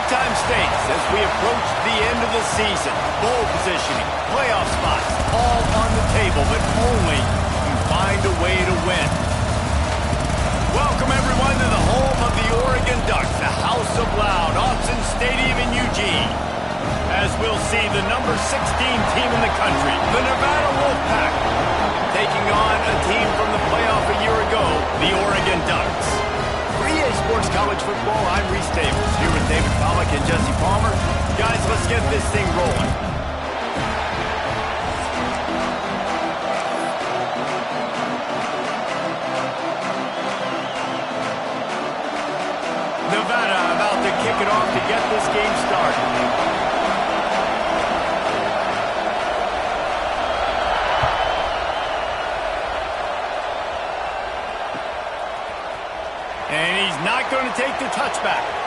big-time stakes as we approach the end of the season. Bowl positioning, playoff spots, all on the table, but only you find a way to win. Welcome, everyone, to the home of the Oregon Ducks, the House of Loud, Autzen Stadium in Eugene. As we'll see the number 16 team in the country, the Nevada Wolfpack, taking on a team from the playoff a year ago, the Oregon Ducks. For EA Sports College Football, I'm Reese Davis, here with David Pollack and Jesse Palmer. Guys, let's get this thing rolling. Nevada about to kick it off to get this game started. And he's not going to take the touchback.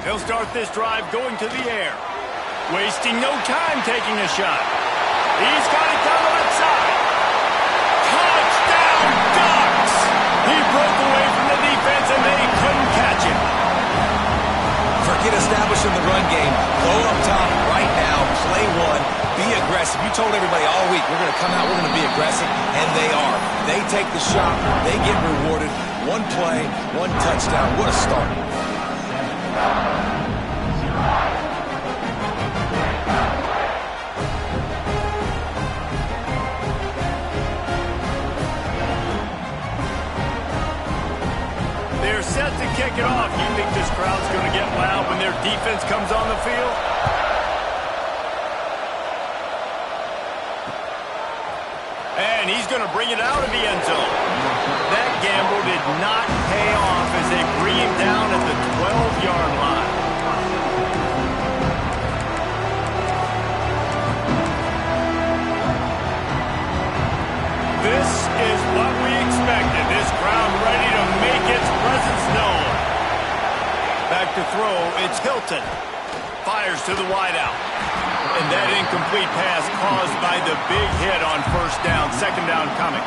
He'll start this drive going to the air. Wasting no time taking a shot. He's got it down the left side. Touchdown, Ducks! He broke away from the defense and they couldn't catch him. Forget establishing the run game. Go up top right now. Play one. Be aggressive. You told everybody all week, we're going to come out, we're going to be aggressive, and they are. They take the shot. They get rewarded. One play, one touchdown. What a start. They're set to kick it off. You think this crowd's going to get loud when their defense comes on the field? And he's going to bring it out of the end zone. That gamble did not pay off as they bring him down at the 12-yard line. This is what we expected. This crowd ready to make its presence known. Back to throw, it's Hilton. Fires to the wideout. And that incomplete pass caused by the big hit on first down, second down coming.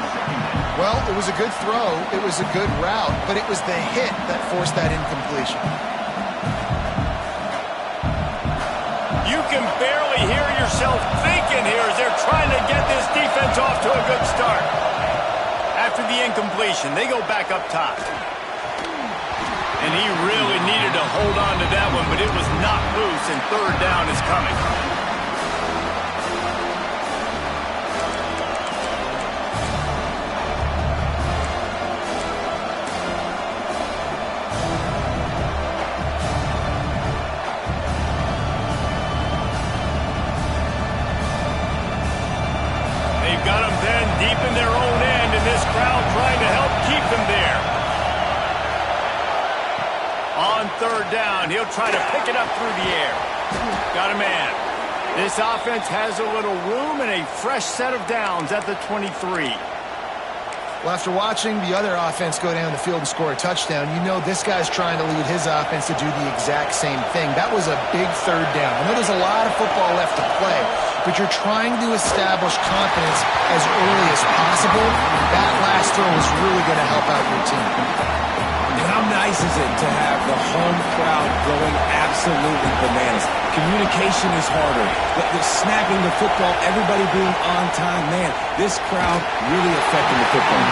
Well, it was a good throw, it was a good route, but it was the hit that forced that incompletion. You can barely hear yourself thinking here as they're trying to get this defense off to a good start. After the incompletion, they go back up top. And he really needed to hold on to that one, but it was knocked loose, and third down is coming. They've got them then deep in their own end, and this crowd trying to help keep them there. On third down, he'll try to pick it up through the air. Got a man. This offense has a little room and a fresh set of downs at the 23. Well, after watching the other offense go down the field and score a touchdown, you know this guy's trying to lead his offense to do the exact same thing. That was a big third down. I know there's a lot of football left to play, but you're trying to establish confidence as early as possible. That last throw is really going to help out your team. And how nice is it to have the home crowd going absolutely bananas? Communication is harder. The snapping the football, everybody being on time. Man, this crowd really affecting the football.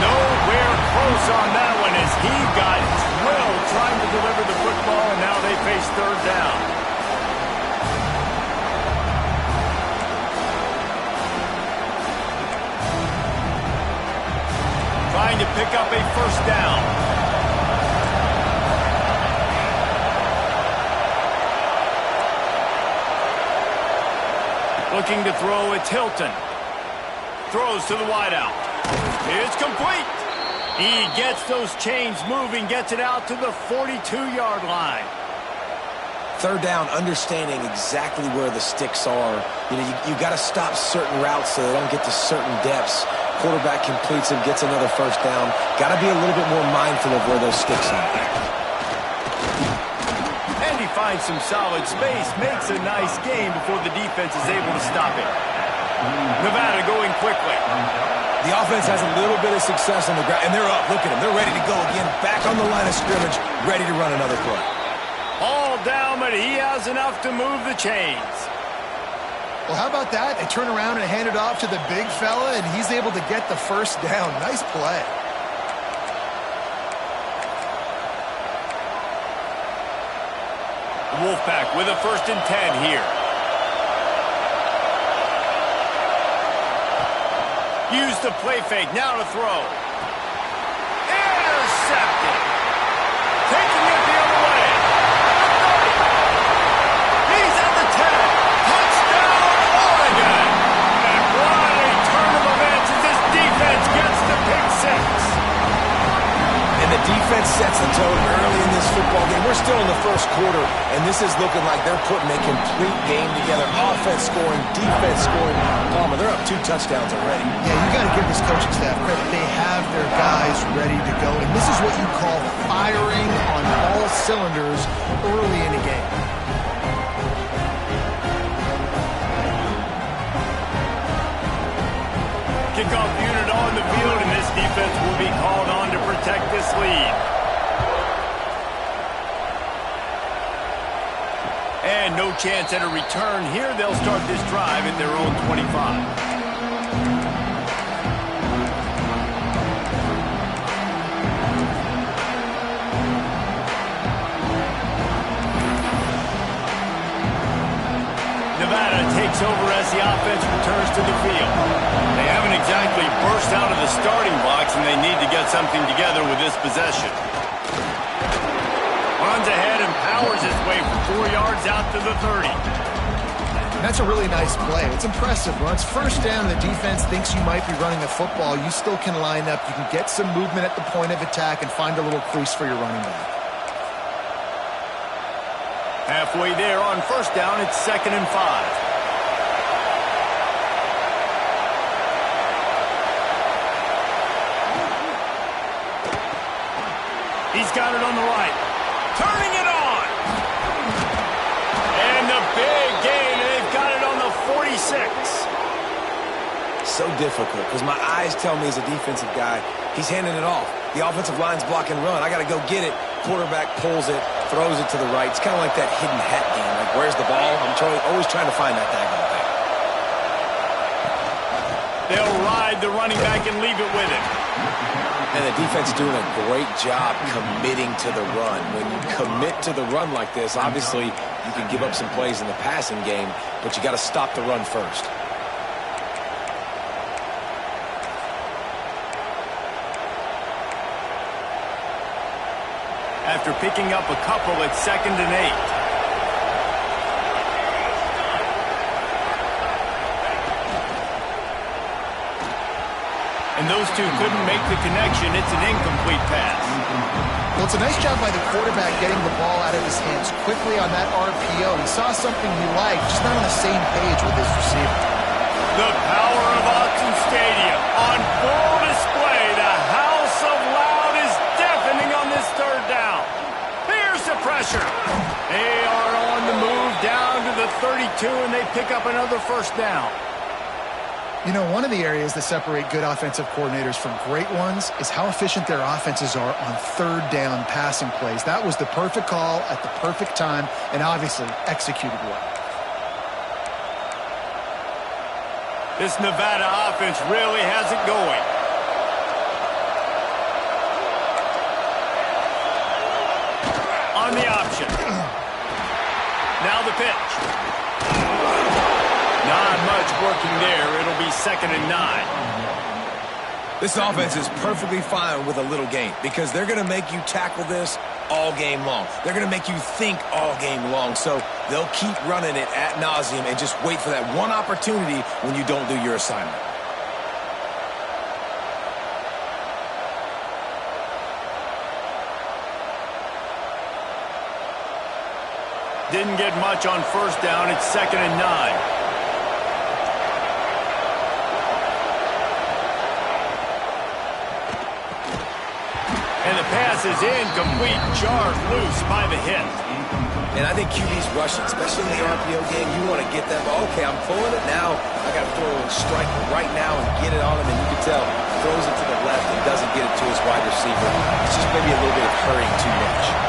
Nowhere close on that one as he got drilled trying to deliver the football, and now they face third down. Trying to pick up a first down. Looking to throw, it's Hilton. Throws to the wideout. It's complete. He gets those chains moving, gets it out to the 42-yard line. Third down, understanding exactly where the sticks are. You got to stop certain routes so they don't get to certain depths. Quarterback completes it, gets another first down. Got to be a little bit more mindful of where those sticks are. And he finds some solid space, makes a nice gain before the defense is able to stop it. Nevada going quickly. The offense has a little bit of success on the ground, and they're up. Look at them. They're ready to go again. Back on the line of scrimmage, ready to run another play. All down, but he has enough to move the chains. Well, how about that? They turn around and hand it off to the big fella, and he's able to get the first down. Nice play. Wolfpack with a 1st and 10 here. Use the play fake, now to throw. Intercepted. Taking it the other way. He's at the 10. Touchdown, Oregon. And what a turn of events as this defense gets the pick six. And the defense sets the tone early in this football game. We're still in the first quarter, and this is looking like they're putting a complete game together. Offense scoring, defense scoring. Palmer, they're up 2 touchdowns already. Yeah, you got to give this coaching staff credit. They have their guys ready to go, and this is what you call firing on all cylinders early in a game. Kickoff unit on the field, and this defense will be called on to protect this lead. And no chance at a return here. They'll start this drive at their own 25. Nevada takes over as the offense returns to the field. They haven't exactly burst out of the starting blocks, and they need to get something together with this possession. Runs ahead and powers his way for 4 yards out to the 30. And that's a really nice play. It's impressive. Once first down, the defense thinks you might be running the football. You still can line up. You can get some movement at the point of attack and find a little crease for your running back. Halfway there on first down, it's 2nd and 5. He's got it on the right. Turning it on. And the big gain, and they've got it on the 46. So difficult because my eyes tell me as a defensive guy, he's handing it off. The offensive line's block and run. I got to go get it. Quarterback pulls it, throws it to the right. It's kind of like that hidden hat game. Like, where's the ball? I'm always trying to find that daggone thing. They'll ride the running back and leave it with him. And the defense doing a great job committing to the run. When you commit to the run like this, obviously you can give up some plays in the passing game, but you got to stop the run first. After picking up a couple, it's 2nd and 8. And those two couldn't make the connection. It's an incomplete pass. Well, it's a nice job by the quarterback getting the ball out of his hands quickly on that RPO. He saw something he liked, just not on the same page with his receiver. The power of Autzen Stadium on full display. The house of loud is deafening on this 3rd down. Here's the pressure. They are on the move down to the 32, and they pick up another first down. You know, one of the areas that separate good offensive coordinators from great ones is how efficient their offenses are on 3rd down passing plays. That was the perfect call at the perfect time and obviously executed well. This Nevada offense really has it going. On the option. Now the pitch. Not much working there. It'll be 2nd and 9. This offense is perfectly fine with a little game because they're going to make you tackle this all game long. They're going to make you think all game long. So they'll keep running it ad nauseum and just wait for that one opportunity when you don't do your assignment. Didn't get much on first down. It's 2nd and 9. And the pass is incomplete. Jarred loose by the hip. And I think QB's rushing, especially in the RPO game. You want to get that ball. Okay, I'm pulling it now. I got to throw a strike right now and get it on him. And you can tell, throws it to the left and doesn't get it to his wide receiver. It's just maybe a little bit of hurrying too much.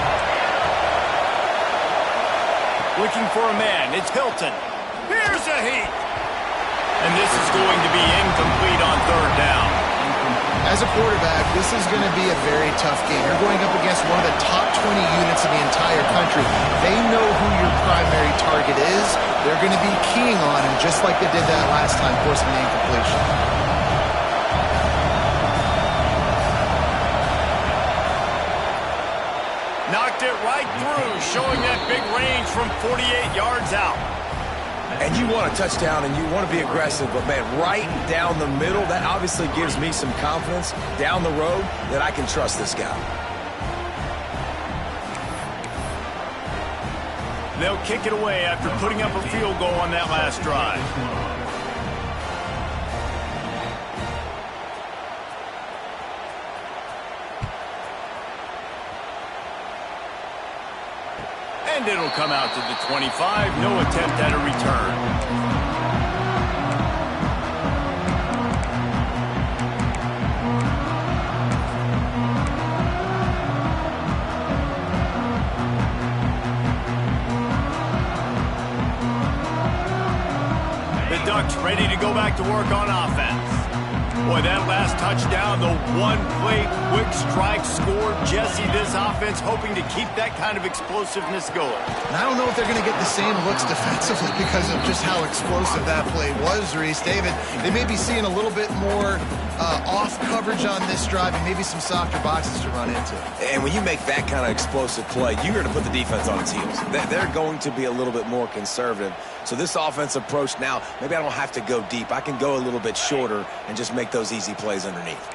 Looking for a man. It's Hilton. Here's a heat. And this is going to be incomplete on 3rd down. As a quarterback, this is going to be a very tough game. You're going up against one of the top 20 units in the entire country. They know who your primary target is. They're going to be keying on him just like they did that last time, forcing the incompletion. Knocked it right through, showing that big range from 48 yards out. And you want a touchdown and you want to be aggressive, but man, right down the middle, that obviously gives me some confidence down the road that I can trust this guy. They'll kick it away after putting up a field goal on that last drive. And it'll come out to the 25. No attempt at a return. The Ducks ready to go back to work on offense. Boy, that last touchdown, the one-play quick strike scored. Jesse, this offense hoping to keep that kind of explosiveness going. And I don't know if they're going to get the same looks defensively because of just how explosive that play was, Reese. David, they may be seeing a little bit more off coverage on this drive and maybe some softer boxes to run into. And when you make that kind of explosive play, you're going to put the defense on its heels. They're going to be a little bit more conservative. So this offense approach now, maybe I don't have to go deep. I can go a little bit shorter and just make those easy plays underneath.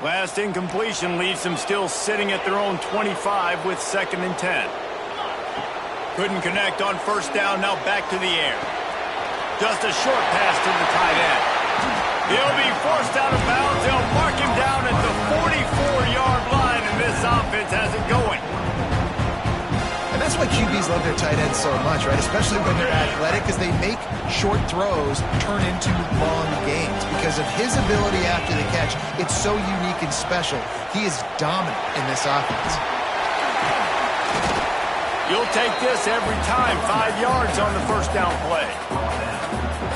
Last incompletion leaves them still sitting at their own 25 with 2nd and 10. Couldn't connect on first down, now back to the air. Just a short pass to the tight end. He'll be forced out of bounds. They'll mark him down at the 44-yard line, and this offense has it going. And that's why QBs love their tight ends so much, right? Especially when they're athletic, because they make short throws turn into long gains. Because of his ability after the catch, it's so unique and special. He is dominant in this offense. You'll take this every time. 5 yards on the first down play.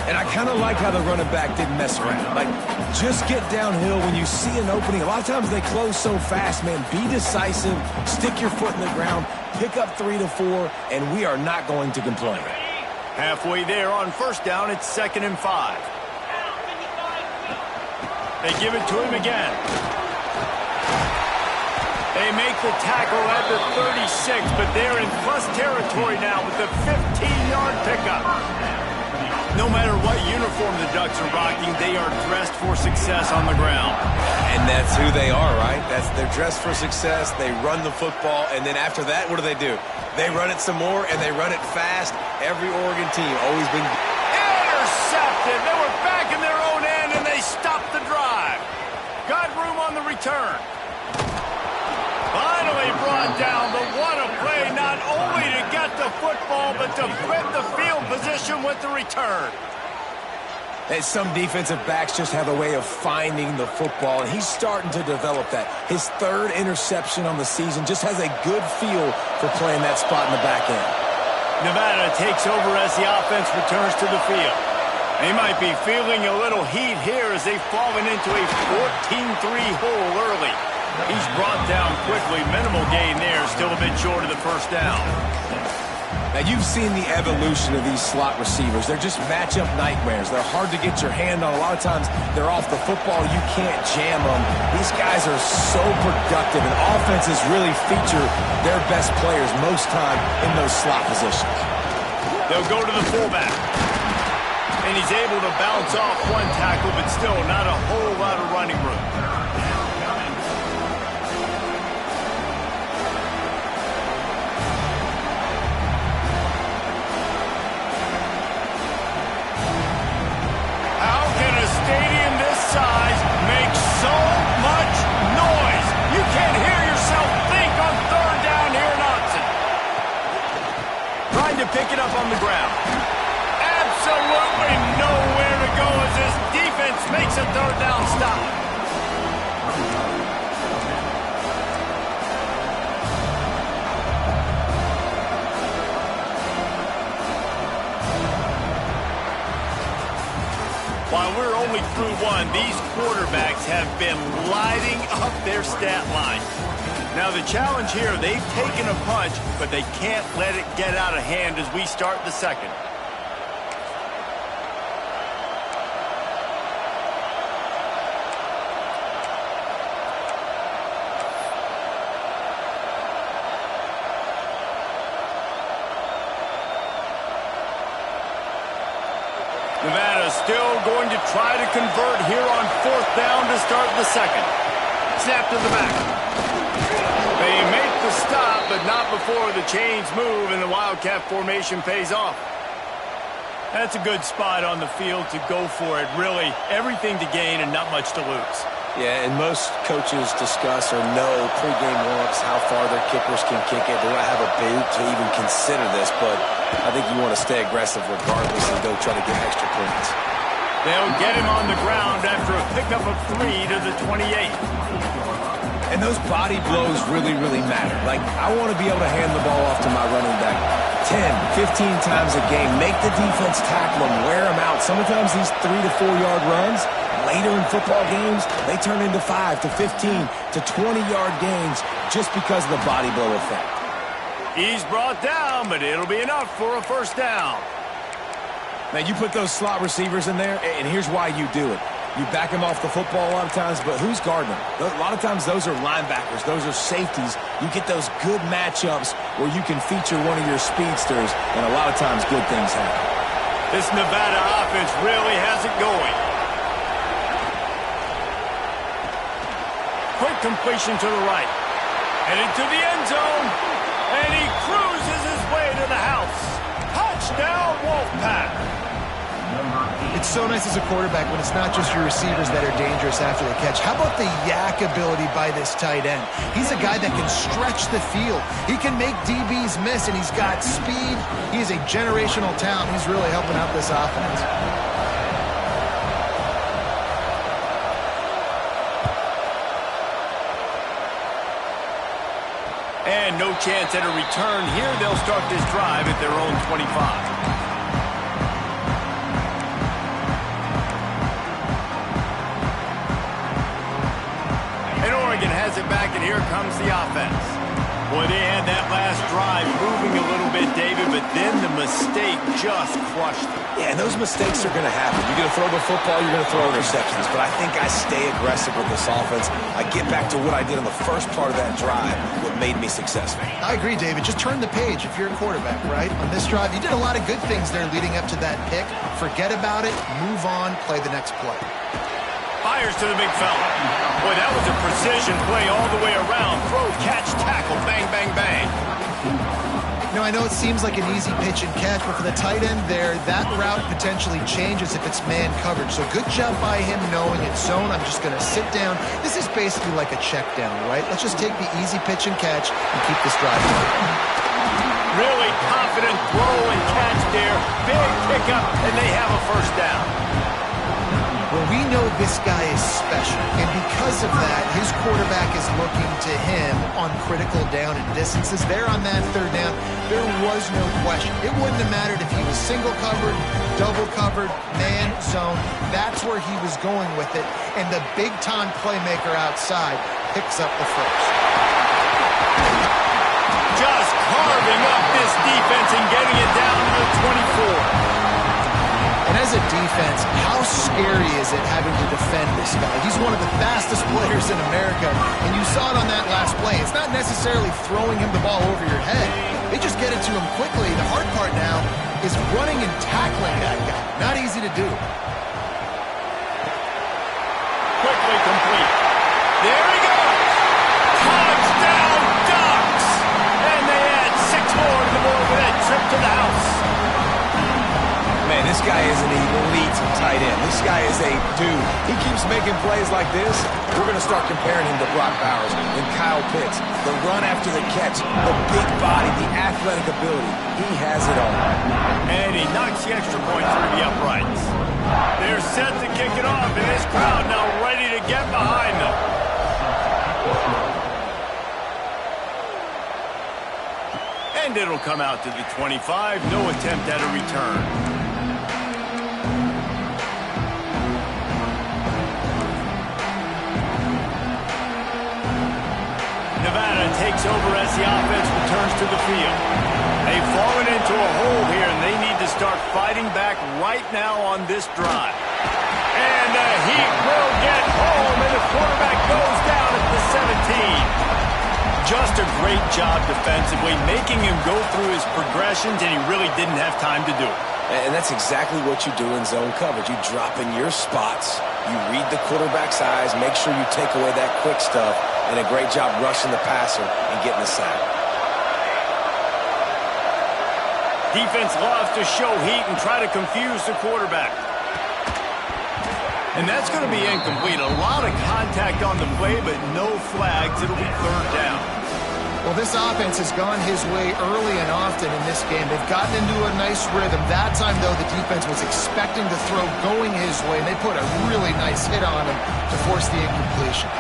And I kind of like how the running back didn't mess around. Like, just get downhill when you see an opening. A lot of times they close so fast, man. Be decisive, stick your foot in the ground, pick up 3 to 4, and we are not going to complain. Halfway there on first down, it's 2nd and 5. They give it to him again. They make the tackle at the 36, but they're in plus territory now with the 15-yard pickup. No matter what uniform the Ducks are rocking, they are dressed for success on the ground. And that's who they are, right? They're dressed for success. They run the football, and then after that, what do? They run it some more, and they run it fast. Every Oregon team always been intercepted. They were back in their own end, and they stopped the drive. Got room on the return. Finally brought down, but what a play, not only to get the football, but to flip the field position with the return. And some defensive backs just have a way of finding the football, and he's starting to develop that. His 3rd interception on the season just has a good feel for playing that spot in the back end. Nevada takes over as the offense returns to the field. They might be feeling a little heat here as they've fallen into a 14-3 hole early. He's brought down quickly. Minimal gain there. Still a bit short of the first down. Now, you've seen the evolution of these slot receivers. They're just matchup nightmares. They're hard to get your hand on. A lot of times, they're off the football. You can't jam them. These guys are so productive, and offenses really feature their best players most time in those slot positions. They'll go to the fullback. And he's able to bounce off one tackle, but still not a whole lot of running room. pick it up on the ground. Absolutely nowhere to go as this defense makes a third down stop. While we're only through one, these quarterbacks have been lighting up their stat line. Now the challenge here, they've taken a punch, but they can't let it get out of hand as we start the second. Nevada still going to try to convert here on fourth down to start the second. Snap to the back. They make the stop, but not before the chains move and the Wildcat formation pays off. That's a good spot on the field to go for it. Really, everything to gain and not much to lose. Yeah, and most coaches discuss or know pregame warm-ups how far their kickers can kick it. Do I have a boot to even consider this? But I think you want to stay aggressive regardless and go try to get extra points. They'll get him on the ground after a pickup of 3 to the 28. And those body blows really, really matter. Like, I want to be able to hand the ball off to my running back 10, 15 times a game. Make the defense tackle him, wear him out. Sometimes these 3 to 4 yard runs, later in football games, they turn into 5 to 15 to 20-yard gains just because of the body blow effect. He's brought down, but it'll be enough for a first down. Now, you put those slot receivers in there, and here's why you do it. You back them off the football a lot of times, but who's guarding them? A lot of times those are linebackers. Those are safeties. You get those good matchups where you can feature one of your speedsters, and a lot of times good things happen. This Nevada offense really has it going. Quick completion to the right. Headed to the end zone, and he cruises his way to the house. Touchdown, Wolfpack. It's so nice as a quarterback when it's not just your receivers that are dangerous after the catch. How about the yak ability by this tight end? He's a guy that can stretch the field. He can make DBs miss, and he's got speed. He is a generational talent. He's really helping out this offense. And no chance at a return here. They'll start this drive at their own 25. Has it back, and here comes the offense. Boy, they had that last drive moving a little bit, David, but then the mistake just crushed them. Yeah, and those mistakes are going to happen. You're going to throw the football, you're going to throw interceptions, but I think I stay aggressive with this offense. I get back to what I did in the first part of that drive, what made me successful. I agree, David. Just turn the page if you're a quarterback, right? On this drive, you did a lot of good things there leading up to that pick. Forget about it, move on, play the next play. Fires to the big fella. Boy, that was a precision play all the way around. Throw, catch, tackle, bang, bang, bang. You know, I know it seems like an easy pitch and catch, but for the tight end there, that route potentially changes if it's man coverage. So good job by him knowing it's zone. I'm just going to sit down. This is basically like a check down, right? Let's just take the easy pitch and catch and keep this drive going. Really confident throw and catch there. Big pickup, and they have a first down. Well, we know this guy is special, and because of that, his quarterback is looking to him on critical down and distances. There on that third down, there was no question. It wouldn't have mattered if he was single covered, double covered, man, zone. That's where he was going with it, and the big-time playmaker outside picks up the first. Just carving up this defense and getting it down to the 24. And as a defense, how scary is it having to defend this guy? He's one of the fastest players in America, and you saw it on that last play. It's not necessarily throwing him the ball over your head. They just get it to him quickly. The hard part now is running and tackling that guy. Not easy to do. Quickly complete. There he goes. Touchdown, Ducks! And they add 6 more to the board with that trip to the house. Man, this guy is an elite tight end. This guy is a dude. He keeps making plays like this. We're going to start comparing him to Brock Bowers and Kyle Pitts. The run after the catch, the big body, the athletic ability. He has it all. And he knocks the extra point through the uprights. They're set to kick it off, and this crowd now ready to get behind them. And it'll come out to the 25. No attempt at a return. Nevada takes over as the offense returns to the field. They've fallen into a hole here, and they need to start fighting back right now on this drive. And the Heat will get home, and the quarterback goes down at the 17. Just a great job defensively, making him go through his progressions, and he really didn't have time to do it. And that's exactly what you do in zone coverage. You drop in your spots, you read the quarterback's eyes, make sure you take away that quick stuff, and a great job rushing the passer and getting the sack. Defense loves to show heat and try to confuse the quarterback. And that's going to be incomplete. A lot of contact on the play, but no flags. It'll be third down. Well, this offense has gone his way early and often in this game. They've gotten into a nice rhythm. That time, though, the defense was expecting the throw going his way, and they put a really nice hit on him to force the incompletion.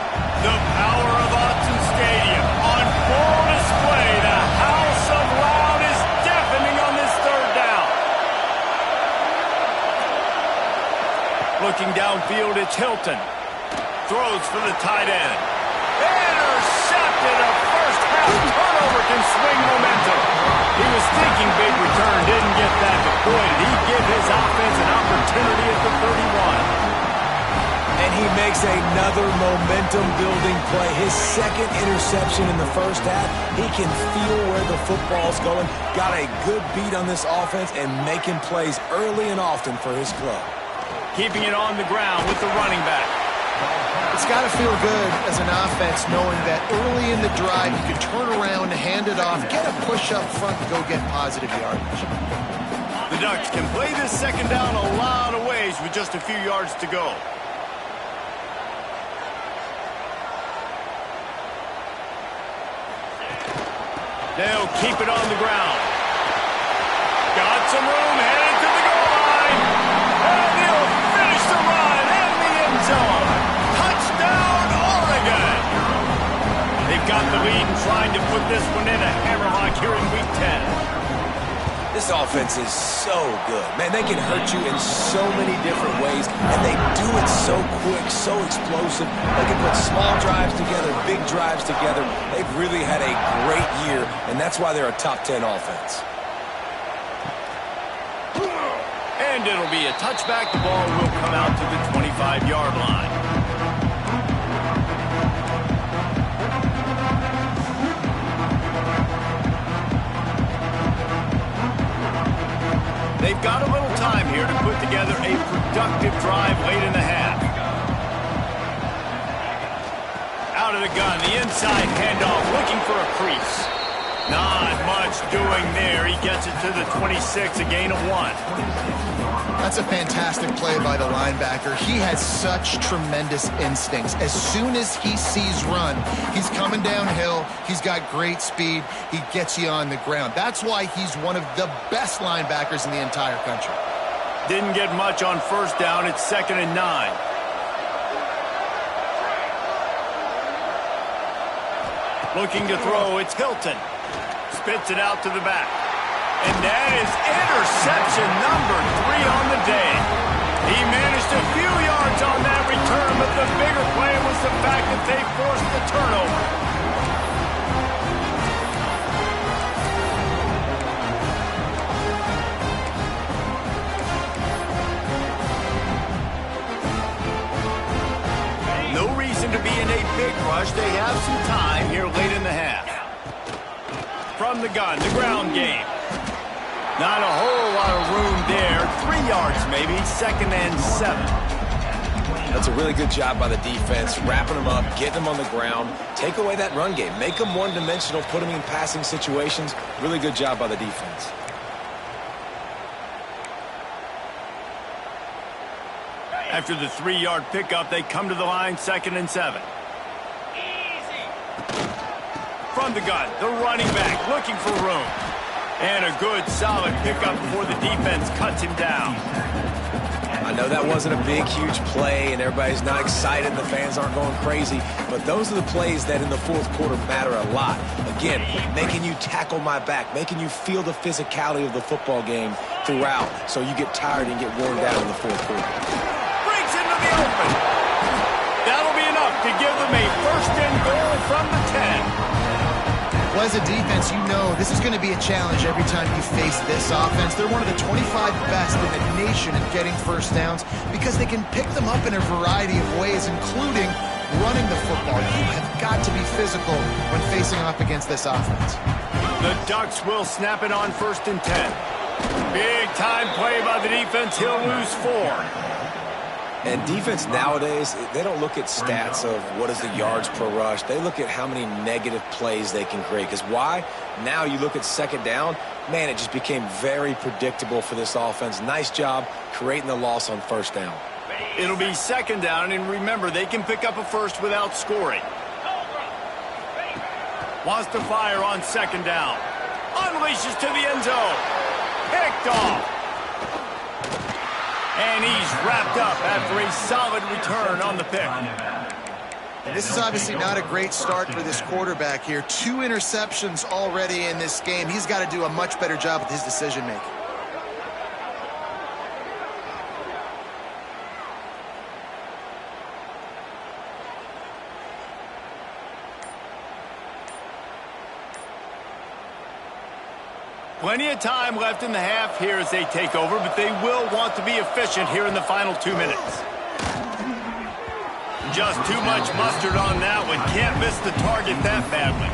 The power of Autzen Stadium on full display. The house of loud is deafening on this third down. Looking downfield, it's Hilton. Throws for the tight end. Intercepted. A first half turnover can swing momentum. He was thinking big return, didn't get that, but boy, did he give his offense an opportunity at the 31. And he makes another momentum-building play. His second interception in the first half. He can feel where the football's going. Got a good beat on this offense and making plays early and often for his club. Keeping it on the ground with the running back. It's got to feel good as an offense knowing that early in the drive you can turn around, hand it off, get a push up front, and go get positive yardage. The Ducks can play this second down a lot of ways with just a few yards to go. They'll keep it on the ground. Got some room, headed to the goal line. And he'll finish the run in the end zone. Touchdown, Oregon. They've got the lead and trying to put this one in a hammerlock here in Week 10. This offense is so good. Man, they can hurt you in so many different ways, and they do it so quick, so explosive. They can put small drives together, big drives together. They've really had a great year, and that's why they're a top 10 offense. And it'll be a touchback. The ball will come out to the 25-yard line. They've got a little time here to put together a productive drive late in the half. Out of the gun, the inside handoff, looking for a crease. Not much doing there. He gets it to the 26, a gain of 1. That's a fantastic play by the linebacker. He has such tremendous instincts. As soon as he sees run, he's coming downhill. He's got great speed. He gets you on the ground. That's why he's one of the best linebackers in the entire country. Didn't get much on first down. It's 2nd and 9. Looking to throw, it's Hilton. Spits it out to the back. And that is interception number 3 on the day. He managed a few yards on that return, but the bigger play was the fact that they forced the turnover. No reason to be in a big rush. They have some time here late in the half. From the gun, the ground game. Not a whole lot of room there. 3 yards maybe, 2nd and 7. That's a really good job by the defense, wrapping them up, getting them on the ground. Take away that run game. Make them one-dimensional, put them in passing situations. Really good job by the defense. After the 3-yard pickup, they come to the line, 2nd and 7. From the gun, the running back looking for room. And a good, solid pickup before the defense cuts him down. I know that wasn't a big, huge play, and everybody's not excited, the fans aren't going crazy, but those are the plays that in the fourth quarter matter a lot. Again, making you tackle my back, making you feel the physicality of the football game throughout, so you get tired and get worn down in the fourth quarter. Breaks into the open. That'll be enough to give them a 1st and goal from the 10. Well, as a defense, you know this is going to be a challenge every time you face this offense. They're one of the 25 best in the nation at getting first downs because they can pick them up in a variety of ways, including running the football. You have got to be physical when facing off against this offense. The Ducks will snap it on 1st and 10. Big time play by the defense. He'll lose 4. And defense nowadays, they don't look at stats of what is the yards per rush. They look at how many negative plays they can create. Because why? Now you look at 2nd down, man, it just became very predictable for this offense. Nice job creating the loss on 1st down. It'll be 2nd down, and remember, they can pick up a first without scoring. Wants to fire on 2nd down. Unleashes to the end zone. Picked off. And he's wrapped up after a solid return on the pick. This is obviously not a great start for this quarterback here. 2 interceptions already in this game. He's got to do a much better job with his decision-making. Plenty of time left in the half here as they take over, but they will want to be efficient here in the final 2 minutes. Just too much mustard on that one. Can't miss the target that badly.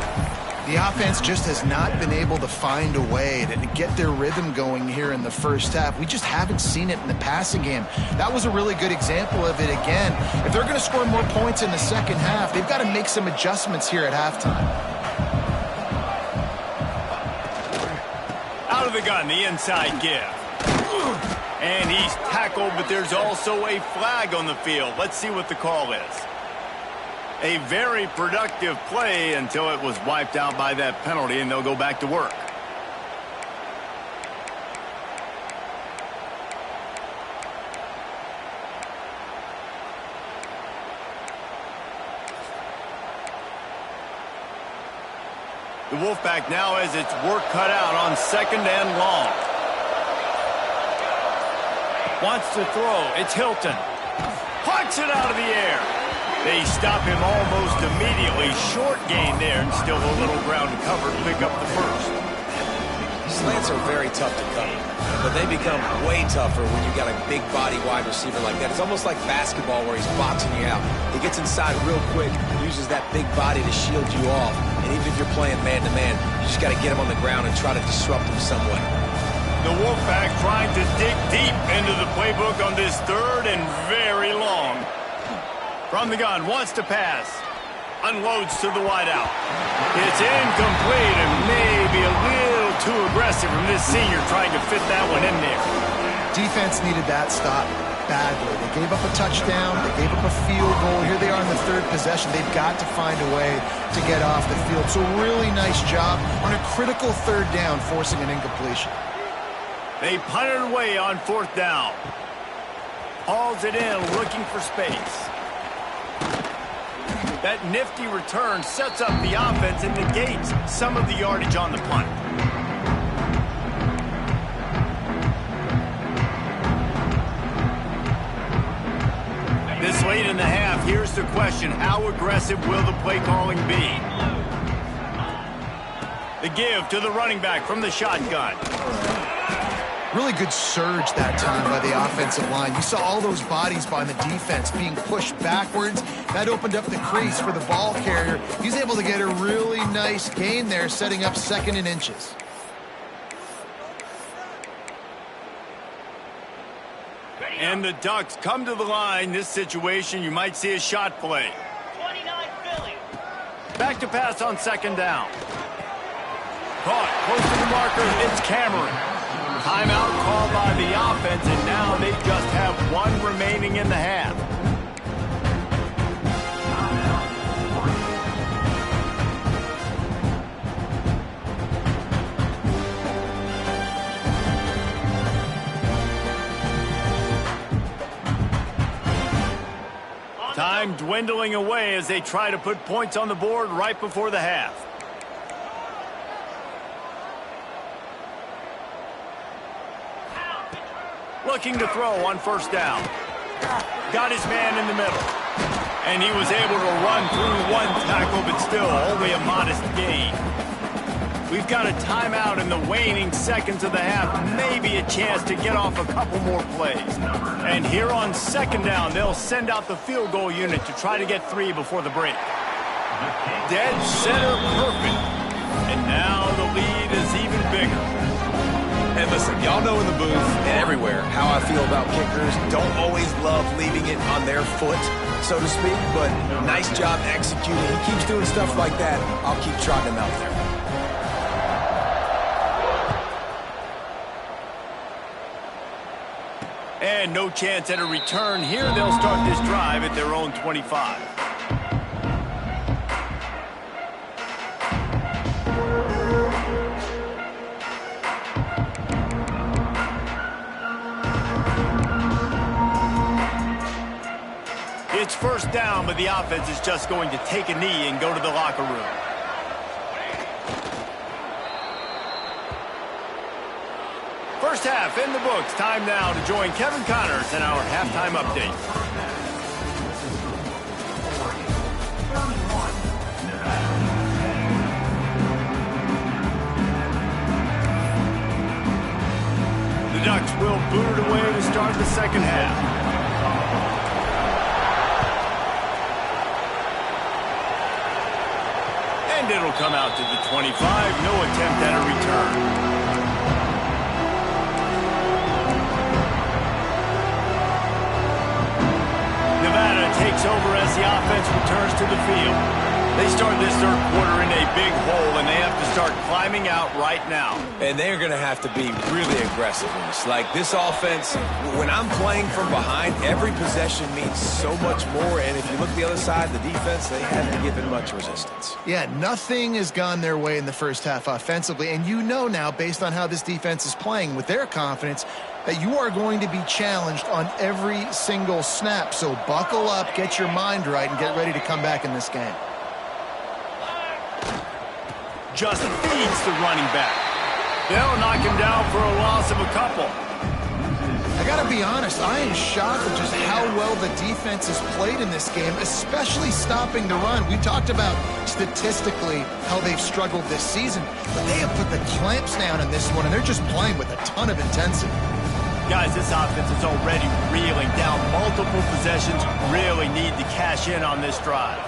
The offense just has not been able to find a way to get their rhythm going here in the first half. We just haven't seen it in the passing game. That was a really good example of it again. If they're going to score more points in the second half, they've got to make some adjustments here at halftime. Out of the gun, the inside give. And he's tackled, but there's also a flag on the field. Let's see what the call is. A very productive play until it was wiped out by that penalty, and they'll go back to work. The Wolfpack now has its work cut out on 2nd and long. Wants to throw. It's Hilton. Pucks it out of the air. They stop him almost immediately. Short gain there and still a little ground to cover to pick up the first. Slants are very tough to cover, but they become way tougher when you got a big body wide receiver like that. It's almost like basketball where he's boxing you out. He gets inside real quick, uses that big body to shield you off. And even if you're playing man-to-man, you just got to get him on the ground and try to disrupt him some way. The Wolfpack trying to dig deep into the playbook on this 3rd and very long. From the gun, wants to pass. Unloads to the wideout. It's incomplete and maybe a little too aggressive from this senior trying to fit that one in there. Defense needed that stop badly. They gave up a touchdown. They gave up a field goal. Here they are in the 3rd possession. They've got to find a way to get off the field. So really nice job on a critical 3rd down, forcing an incompletion. They punt it away on 4th down. Hauls it in, looking for space. That nifty return sets up the offense and negates some of the yardage on the punt. This late in the half, here's the question. How aggressive will the play calling be? The give to the running back from the shotgun. Really good surge that time by the offensive line. You saw all those bodies by the defense being pushed backwards. That opened up the crease for the ball carrier. He's able to get a really nice gain there, setting up 2nd and inches. And the Ducks come to the line. This situation, you might see a shot play. 29 Philly. Back to pass on 2nd down. Caught close to the marker. It's Cameron. Timeout called by the offense, and now they just have one remaining in the half. Time dwindling away as they try to put points on the board right before the half. Looking to throw on first down. Got his man in the middle. And he was able to run through one tackle, but still only a modest gain. We've got a timeout in the waning seconds of the half. Maybe a chance to get off a couple more plays. And here on second down, they'll send out the field goal unit to try to get 3 before the break. Dead center perfect. And now the lead is even bigger. And listen, y'all know in the booth and everywhere how I feel about kickers. Don't always love leaving it on their foot, so to speak, but nice job executing. He keeps doing stuff like that. I'll keep trotting him out there. And no chance at a return here. They'll start this drive at their own 25. It's first down, but the offense is just going to take a knee and go to the locker room. First half in the books. Time now to join Kevin Connors in our halftime update. The Ducks will boot it away to start the second half. And it'll come out to the 25. No attempt at a return. Nevada takes over as the offense returns to the field. They start this third quarter in a big hole, and they have to start climbing out right now. And they're going to have to be really aggressive in this. Like this offense, when I'm playing from behind, every possession means so much more. And if you look at the other side, the defense, they haven't given much resistance. Yeah, nothing has gone their way in the first half offensively. And you know now, based on how this defense is playing with their confidence, that you are going to be challenged on every single snap. So buckle up, get your mind right, and get ready to come back in this game. Just feeds the running back. They'll knock him down for a loss of a couple. I got to be honest, I am shocked at just how well the defense has played in this game, especially stopping the run. We talked about statistically how they've struggled this season, but they have put the clamps down in this one, and they're just playing with a ton of intensity. Guys, this offense is already reeling down multiple possessions. Really need to cash in on this drive.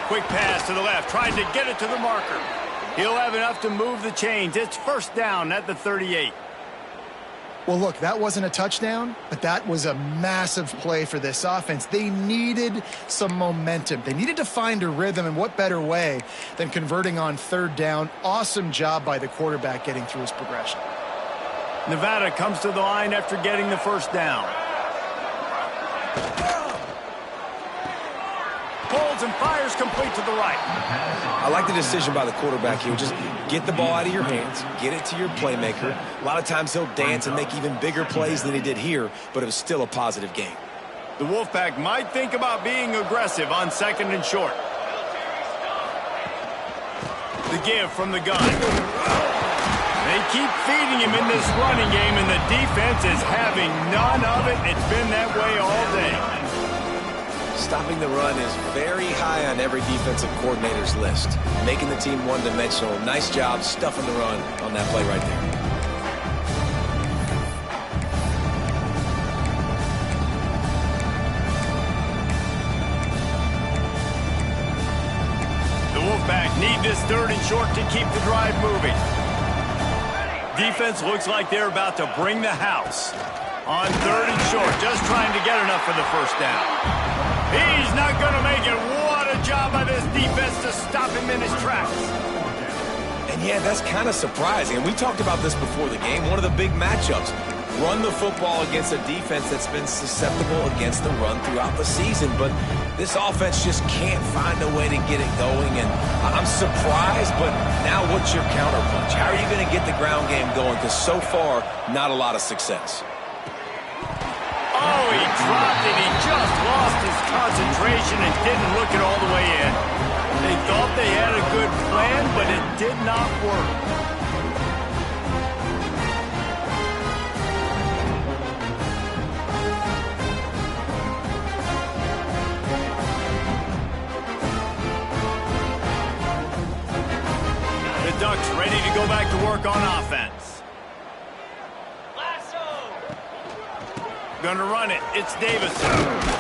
Quick pass to the left, trying to get it to the marker. He'll have enough to move the chains. It's first down at the 38. Well, look, that wasn't a touchdown, but that was a massive play for this offense. They needed some momentum. They needed to find a rhythm, and what better way than converting on third down. Awesome job by the quarterback getting through his progression. Nevada comes to the line after getting the first down. Pulls and fires complete to the right. I like the decision by the quarterback here. Just get the ball out of your hands, get it to your playmaker. A lot of times he'll dance and make even bigger plays than he did here, but it was still a positive game. The Wolfpack might think about being aggressive on second and short. The give from the gun. They keep feeding him in this running game, and the defense is having none of it. It's been that way all day. Stopping the run is very high on every defensive coordinator's list. Making the team one-dimensional. Nice job stuffing the run on that play right there. The Wolfpack need this third and short to keep the drive moving. Defense looks like they're about to bring the house. On third and short, just trying to get enough for the first down. He's not going to make it. What a job by this defense to stop him in his tracks. And And yeah, that's kind of surprising. And we talked about this before the game. One of the big matchups. Run the football against a defense that's been susceptible against the run throughout the season. But this offense just can't find a way to get it going. And I'm surprised, but now what's your counterpunch? How are you going to get the ground game going? Because so far, not a lot of success. Oh, he dropped it. He just lost his concentration and didn't look it all the way in. They thought they had a good plan, but it did not work. The Ducks ready to go back to work on offense. Gonna run it. It's Davison.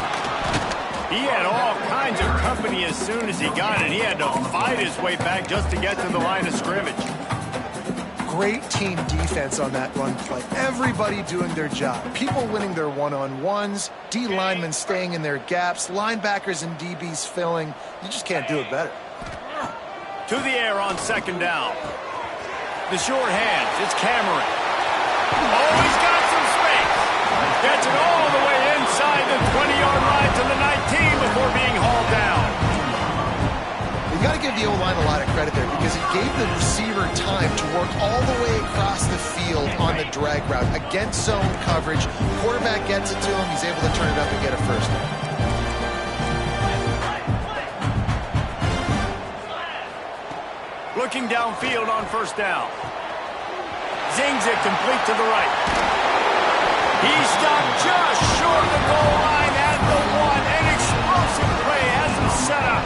He had all kinds of company as soon as he got it. He had to fight his way back just to get to the line of scrimmage. Great team defense on that run play. Everybody doing their job. People winning their one-on-ones, D linemen staying in their gaps, linebackers and DBs filling. You just can't do it better. To the air on second down. The short hands. It's Cameron. Oh, he's got some space. Gets it all the way inside the 20-yard line to the 19 before being hauled down. You got to give the O-line a lot of credit there because it gave the receiver time to work all the way across the field on the drag route against zone coverage. Quarterback gets it to him. He's able to turn it up and get a first down. Looking downfield on first down. Zings it complete to the right. He stopped just short of the goal line at the one. An explosive play has him set up.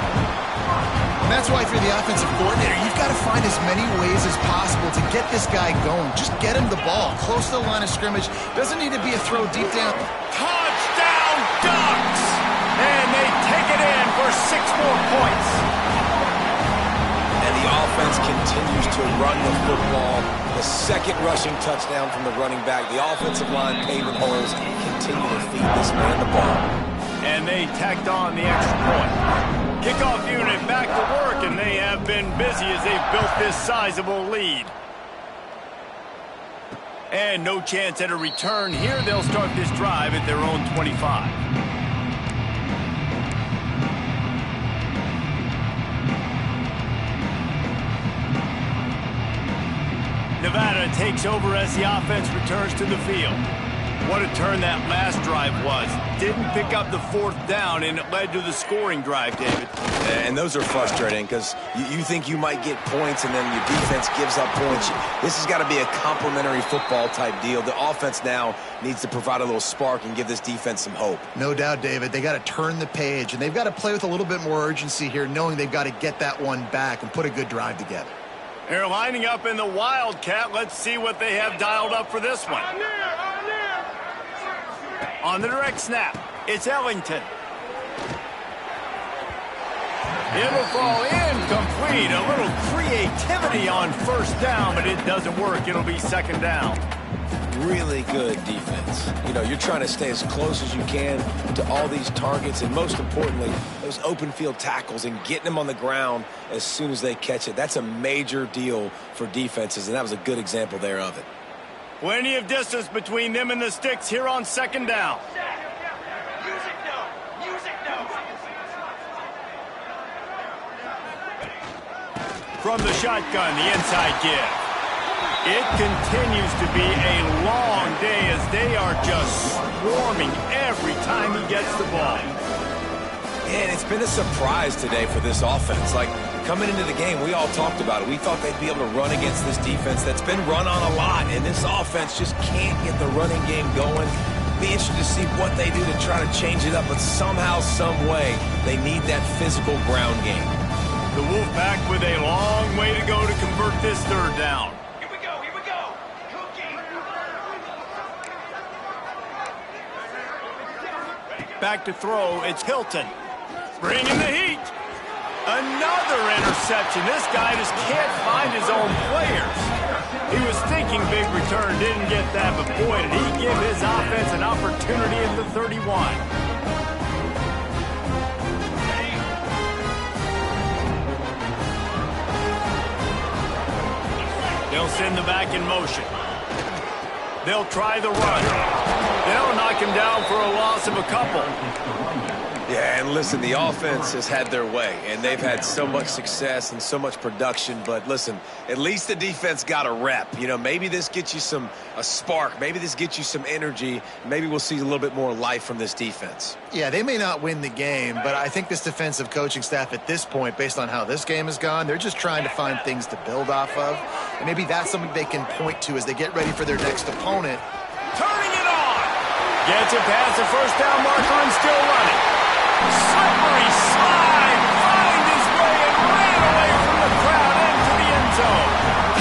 And that's why if you're the offensive coordinator, you've got to find as many ways as possible to get this guy going. Just get him the ball close to the line of scrimmage. Doesn't need to be a throw deep down. Touchdown, Ducks! And they take it in for 6 more points. And the offense continues to run the football. The second rushing touchdown from the running back. The offensive line paving holes continue to feed this man the ball. And they tacked on the extra point. Kickoff unit back to work, and they have been busy as they've built this sizable lead. And no chance at a return here. They'll start this drive at their own 25. Nevada takes over as the offense returns to the field. What a turn that last drive was. Didn't pick up the 4th down, and it led to the scoring drive, David. And those are frustrating because you think you might get points and then your defense gives up points. This has got to be a complementary football type deal. The offense now needs to provide a little spark and give this defense some hope. No doubt, David. They got to turn the page, and they've got to play with a little bit more urgency here, knowing they've got to get that one back and put a good drive together. They're lining up in the Wildcat. Let's see what they have dialed up for this one. On the direct snap, it's Ellington. It'll fall incomplete. A little creativity on first down, but it doesn't work. It'll be second down. Really good defense. You know, you're trying to stay as close as you can to all these targets, and most importantly, those open field tackles and getting them on the ground as soon as they catch it. That's a major deal for defenses, and that was a good example there of it. Plenty of distance between them and the sticks here on second down. From the shotgun, the inside give. It continues to be a long day as they are just swarming every time he gets the ball. And it's been a surprise today for this offense. Like, coming into the game, we all talked about it. We thought they'd be able to run against this defense that's been run on a lot, and this offense just can't get the running game going. Be interested to see what they do to try to change it up, but somehow, some way, they need that physical ground game. The Wolfpack with a long way to go to convert this third down. Here we go, here we go. Back to throw, it's Hilton. Bringing the heat. Another interception. This guy just can't find his own players. He was thinking big return, didn't get that, but boy, did he give his offense an opportunity at the 31. send the back in motion. They'll try the run. They'll knock him down for a loss of a couple. Yeah, and listen, the offense has had their way, and they've had so much success and so much production. But listen, at least the defense got a rep. You know, maybe this gets you a spark. Maybe this gets you some energy. Maybe we'll see a little bit more life from this defense. Yeah, they may not win the game, but I think this defensive coaching staff at this point, based on how this game has gone, they're just trying to find things to build off of. And maybe that's something they can point to as they get ready for their next opponent. Turning it on. Gets it past the first down marker and still running. Slippery slide, find his way and ran away from the crowd into the end zone.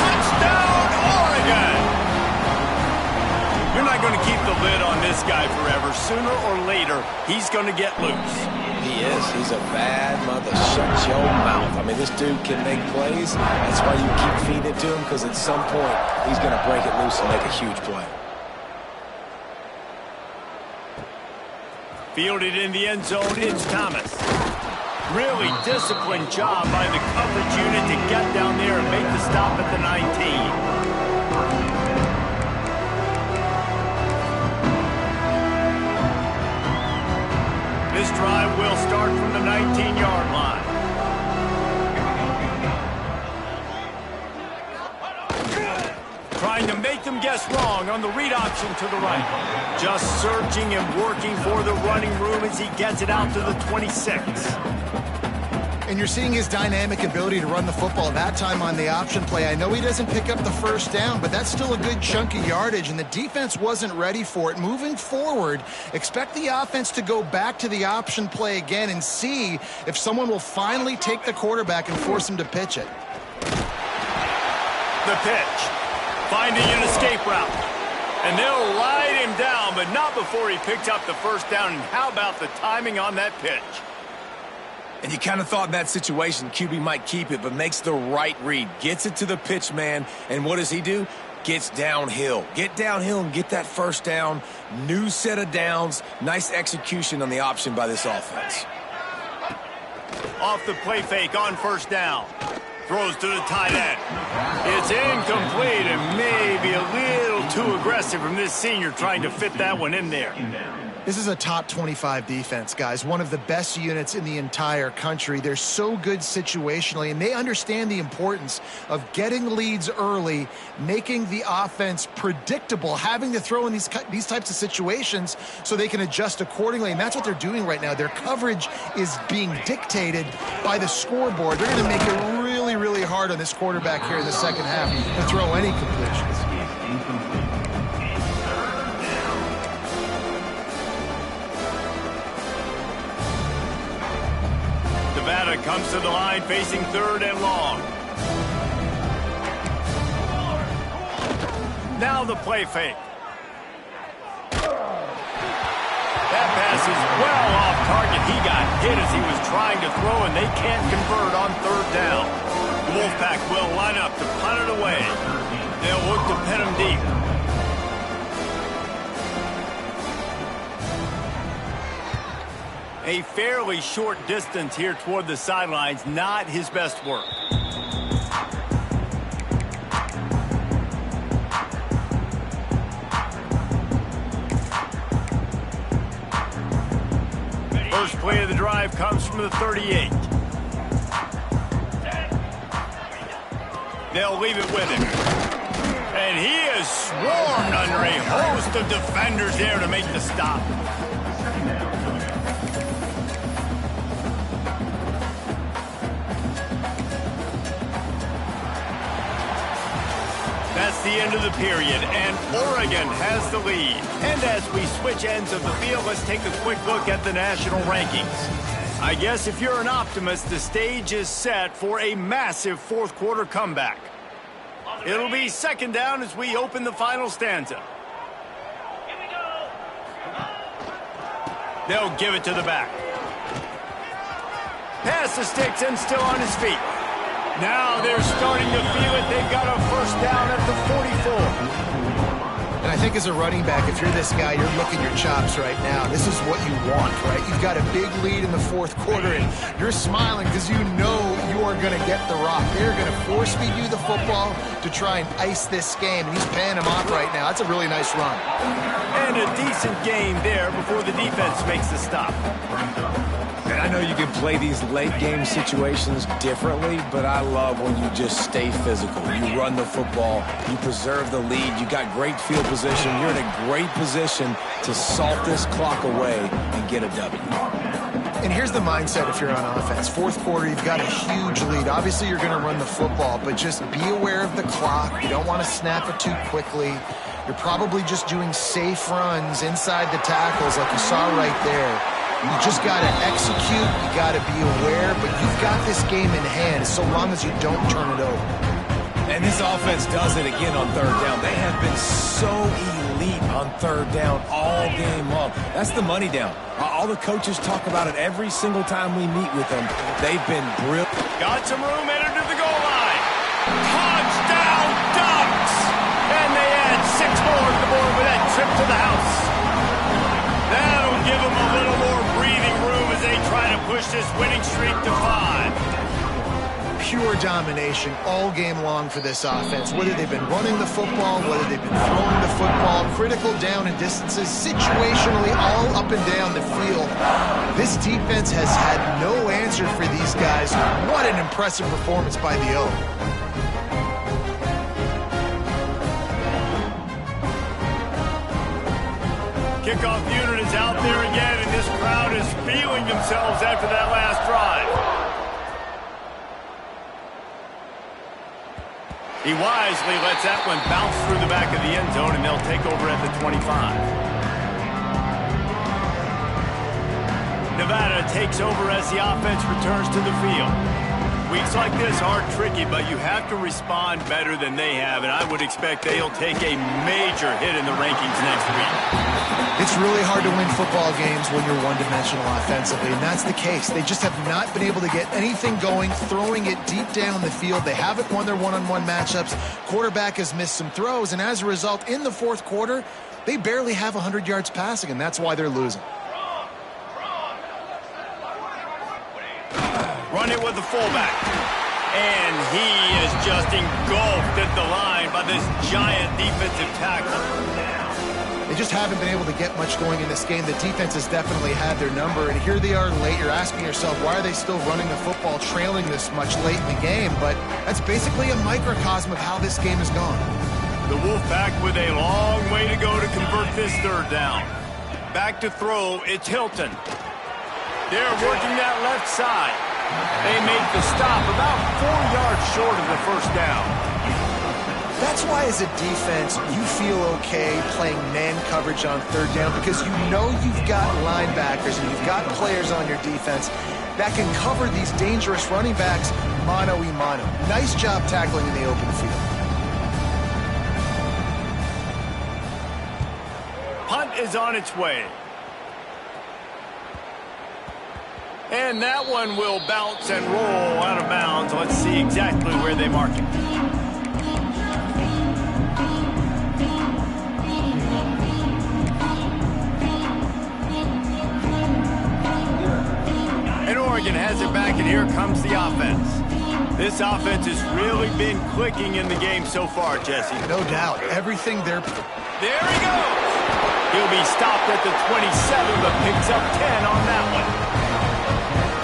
Touchdown, Oregon! You're not going to keep the lid on this guy forever. Sooner or later, he's going to get loose. He is. He's a bad mother. Shut your mouth. I mean, this dude can make plays. That's why you keep feeding it to him, because at some point, he's going to break it loose and make a huge play. Fielded in the end zone, it's Thomas. Really disciplined job by the coverage unit to get down there and make the stop at the 19. This drive will start from the 19-yard line. Trying to make them guess wrong on the read option to the right. Just searching and working for the running room as he gets it out to the 26. And you're seeing his dynamic ability to run the football. That time on the option play, I know he doesn't pick up the first down, but that's still a good chunk of yardage, and the defense wasn't ready for it. Moving forward, expect the offense to go back to the option play again and see if someone will finally take the quarterback and force him to pitch it. The pitch. Finding an escape route. And they'll ride him down, but not before he picks up the first down. And how about the timing on that pitch? And you kind of thought in that situation QB might keep it, but makes the right read. Gets it to the pitch man, and what does he do? Gets downhill. Get downhill and get that first down. New set of downs. Nice execution on the option by this offense. Off the play fake on first down. Throws to the tight end. It's incomplete and maybe a little too aggressive from this senior trying to fit that one in there. This is a top 25 defense, guys. One of the best units in the entire country. They're so good situationally, and they understand the importance of getting leads early, making the offense predictable, having to throw in these types of situations so they can adjust accordingly, and that's what they're doing right now. Their coverage is being dictated by the scoreboard. They're going to make it really, really hard on this quarterback here in the second half to throw any completions. Nevada comes to the line facing 3rd and long. Now the play fake. That pass is well off target. He got hit as he was trying to throw, and they can't convert on 3rd down. The Wolfpack will line up to punt it away. They'll look to pin him deep. A fairly short distance here toward the sidelines, not his best work. First play of the drive comes from the 38. They'll leave it with him. And he is swarmed under a host of defenders there to make the stop. That's the end of the period, and Oregon has the lead. And as we switch ends of the field, let's take a quick look at the national rankings. I guess if you're an optimist, the stage is set for a massive fourth quarter comeback. It'll be second down as we open the final stanza. They'll give it to the back. Pass the sticks and still on his feet. Now they're starting to feel it. They've got a first down at the 44. And I think as a running back, if you're this guy, you're licking your chops right now. This is what you want, right? You've got a big lead in the fourth quarter, and you're smiling because you know you are going to get the rock. They're going to force-feed you the football to try and ice this game, and he's paying him off right now. That's a really nice run. And a decent gain there before the defense makes the stop. And I know you can play these late-game situations differently, but I love when you just stay physical. You run the football, you preserve the lead, you got great field position, you're in a great position to salt this clock away and get a W. And here's the mindset if you're on offense. Fourth quarter, you've got a huge lead. Obviously, you're going to run the football, but just be aware of the clock. You don't want to snap it too quickly. You're probably just doing safe runs inside the tackles like you saw right there. You just got to execute, you got to be aware, but you've got this game in hand so long as you don't turn it over. And this offense does it again on third down. They have been so elite on third down all game long. That's the money down. All the coaches talk about it every single time we meet with them. They've been brilliant. Got some room headed to the goal line. Touchdown Ducks! And they add 6 more to the board with that trip to the house. That'll give them a little more breathing room as they try to push this winning streak to 5. Pure domination all game long for this offense. Whether they've been running the football, whether they've been throwing the football, critical down and distances, situationally all up and down the field. This defense has had no answer for these guys. What an impressive performance by the O. Kickoff unit is out there again, and this crowd is feeling themselves after that last drive. He wisely lets that one bounce through the back of the end zone, and they'll take over at the 25. Nevada takes over as the offense returns to the field. Weeks like this are tricky, but you have to respond better than they have, and I would expect they'll take a major hit in the rankings next week. It's really hard to win football games when you're one-dimensional offensively, and that's the case. They just have not been able to get anything going, throwing it deep down the field. They haven't won their one-on-one matchups. Quarterback has missed some throws, and as a result, in the fourth quarter, they barely have 100 yards passing, and that's why they're losing. Run it with the fullback. And he is just engulfed at the line by this giant defensive tackle. They just haven't been able to get much going in this game. The defense has definitely had their number, and here they are late. You're asking yourself, why are they still running the football, trailing this much late in the game? But that's basically a microcosm of how this game has gone. The Wolfpack with a long way to go to convert this third down. Back to throw, it's Hilton. They're working that left side. They make the stop about 4 yards short of the first down. That's why as a defense, you feel okay playing man coverage on third down because you know you've got linebackers and you've got players on your defense that can cover these dangerous running backs mano-a-mano. Nice job tackling in the open field. Punt is on its way. And that one will bounce and roll out of bounds. Let's see exactly where they mark it. And Oregon has it back, and here comes the offense. This offense has really been clicking in the game so far, Jesse. No doubt. Everything they're... There he goes! He'll be stopped at the 27, but picks up 10 on that one.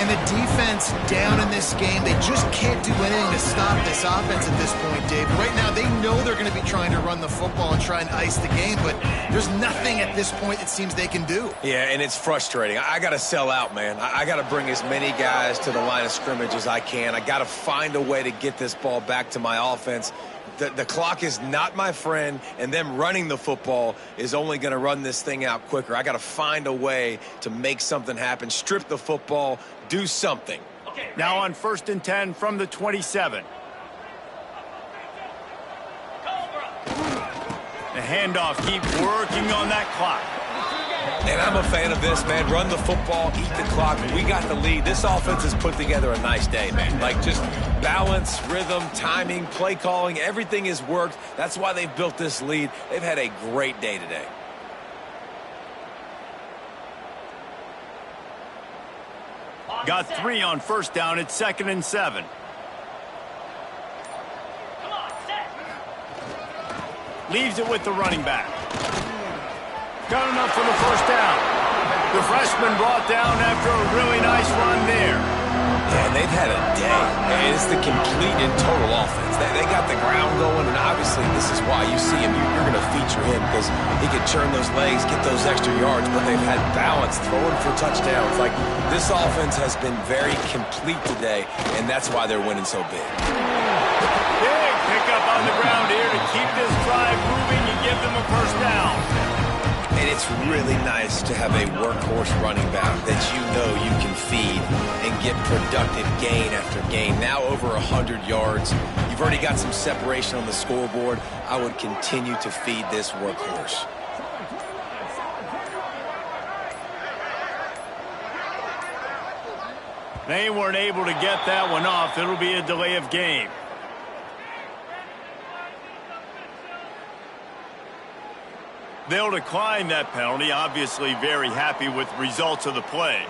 And the defense down in this game, they just can't do anything to stop this offense at this point, Dave. Right now, they know they're going to be trying to run the football and try and ice the game, but there's nothing at this point it seems they can do. Yeah, and it's frustrating. I got to sell out, man. I got to bring as many guys to the line of scrimmage as I can. I got to find a way to get this ball back to my offense. The clock is not my friend, and them running the football is only going to run this thing out quicker. I got to find a way to make something happen, strip the football, do something. Now on 1st and 10 from the 27. The handoff, keep working on that clock. And I'm a fan of this, man. Run the football, eat the clock. We got the lead. This offense has put together a nice day, man. Like, just balance, rhythm, timing, play calling, everything has worked. That's why they've built this lead. They've had a great day today. Got 3 on first down. It's 2nd and 7. Come on, set. Leaves it with the running back. Got enough for the first down. The freshman brought down after a really nice run there. And they've had a day. And it's the complete and total offense. They got the ground going, and obviously this is why you see him. You're going to feature him because he can churn those legs, get those extra yards, but they've had balance, throwing for touchdowns. Like, this offense has been very complete today, and that's why they're winning so big. Big pickup on the ground here to keep this drive moving and give them a first down. And it's really nice to have a workhorse running back that you know you can feed and get productive gain after gain. Now over 100 yards. You've already got some separation on the scoreboard. I would continue to feed this workhorse. They weren't able to get that one off. It'll be a delay of game. They'll decline that penalty, obviously very happy with the results of the play.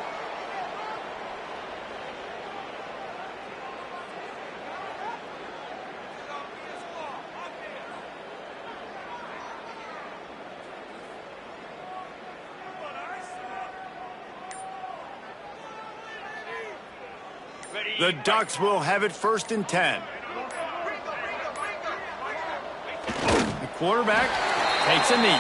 The Ducks will have it 1st and 10. The quarterback takes a knee.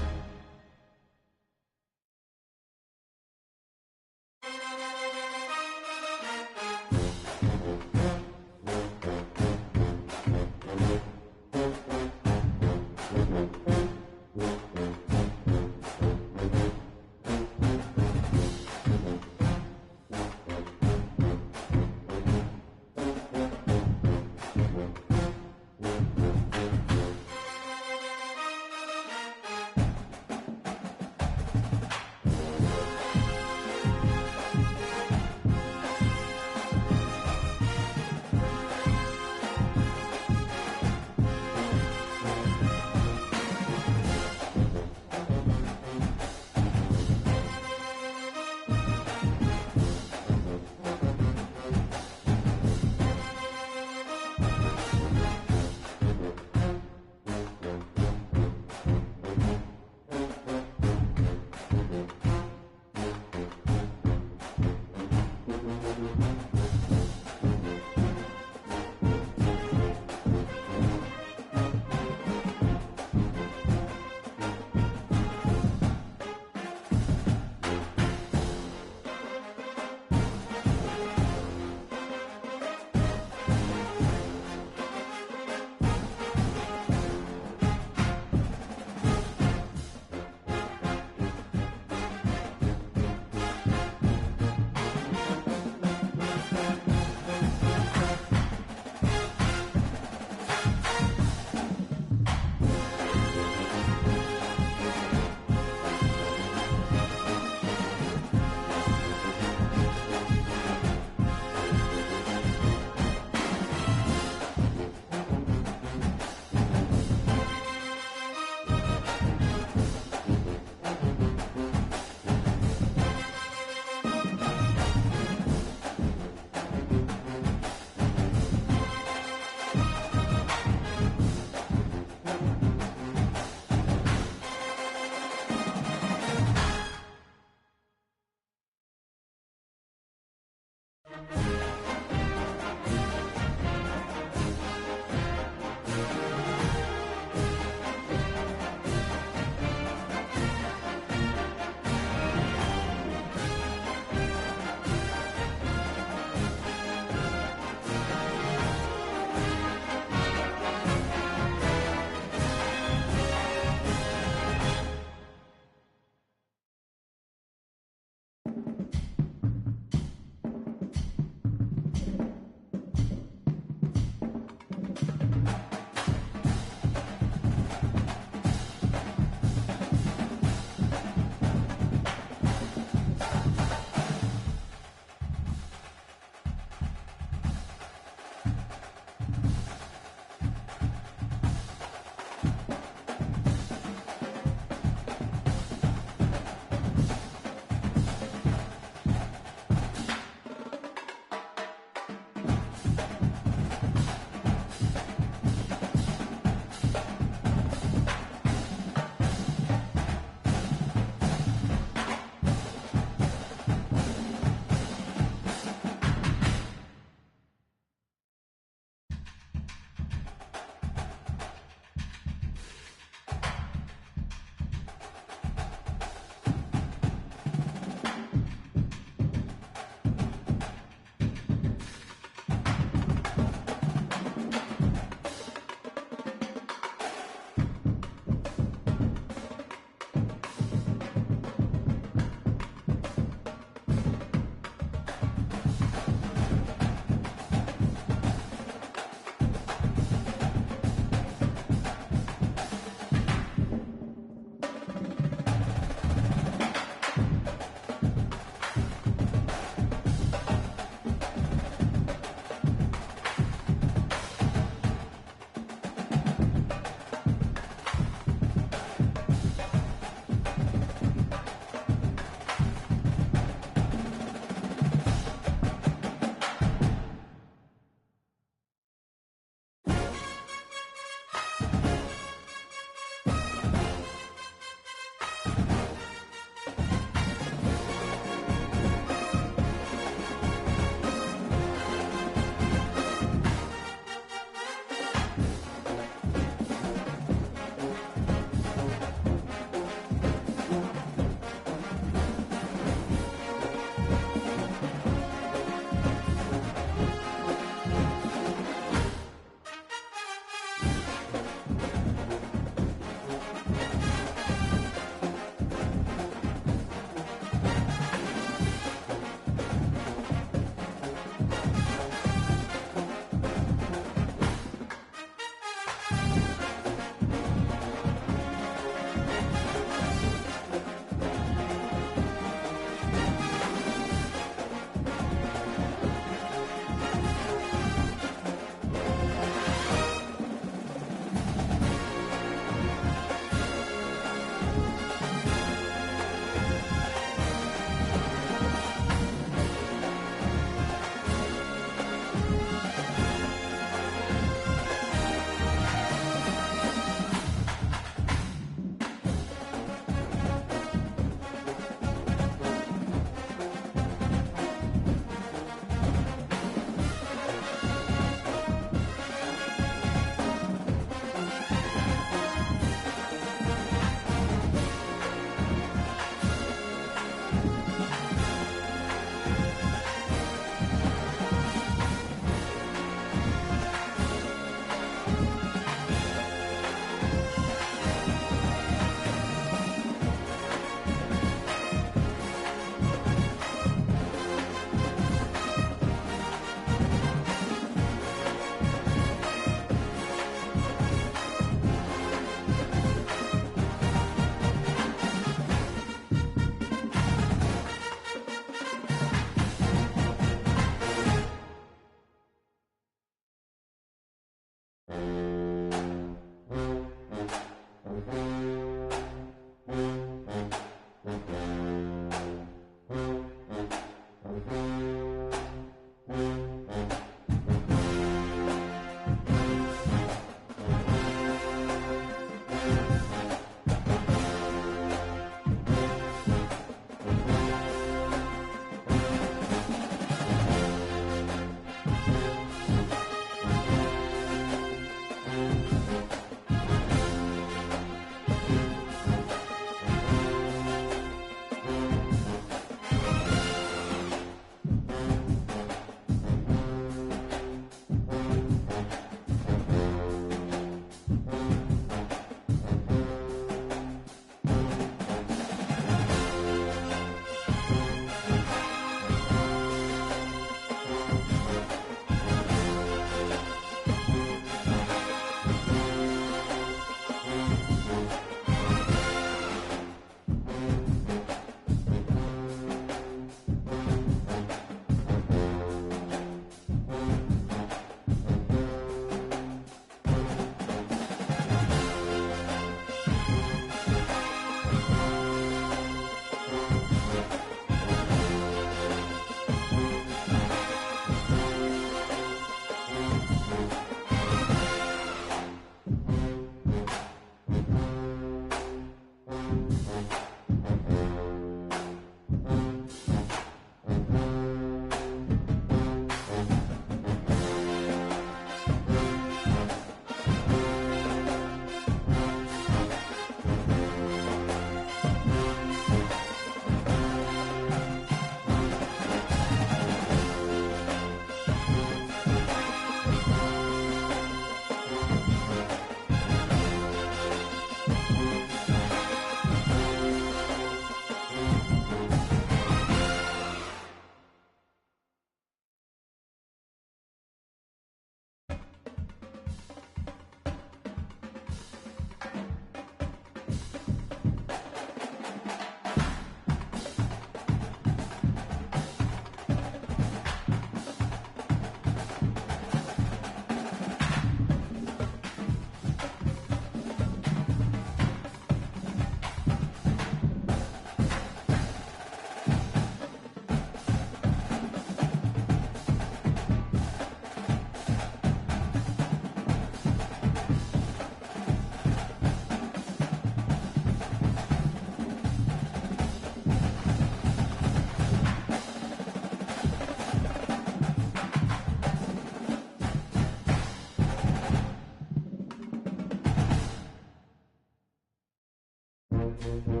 Thank you.